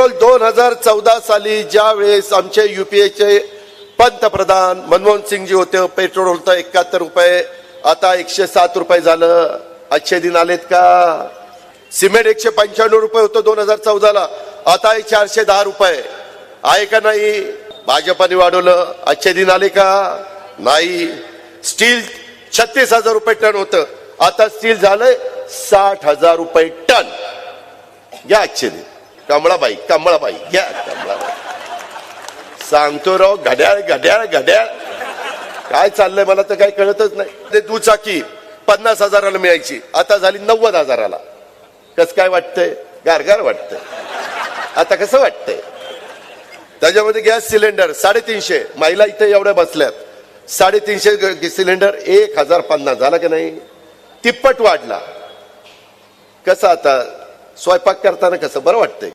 Petrol 2014 साली ज्या वेळेस आमचे युपीएचे पंतप्रधान मनमोहन सिंगजी होते, पेट्रोल होतं 71 रुपये, आता 107 रुपये झालं. अच्छे दिन आलेत का? सिमेंट 195 रुपये होतं 2014 ला, आता आहे 410 रुपये. आहे का नाही? भाजपाने वाढवलं. अच्छे दिन आले का? नाही. स्टील 36,000 रुपये टन होतं, आता स्टील झालंय 60,000 रुपये टन. घ्या अच्छे दिन. कमळाबाई घ्या कमळाबाई. सांगतो राव, घड्याळ घड्याळ घड्याळ काय चाललंय मला तर काही कळतच नाही. ते दुचाकी 50,000ला मिळायची, आता झाली 90,000ला. कसं काय वाटतंय? गारगार वाटतंय. आता कसं वाटतंय? त्याच्यामध्ये गॅस सिलेंडर 350. महिला इथे एवढ्या बसल्यात. 350 सिलेंडर 1,050 झाला की नाही? तिप्पट वाढला. कसं आता स्वयंपाक करताना कसं बरं वाटतंय?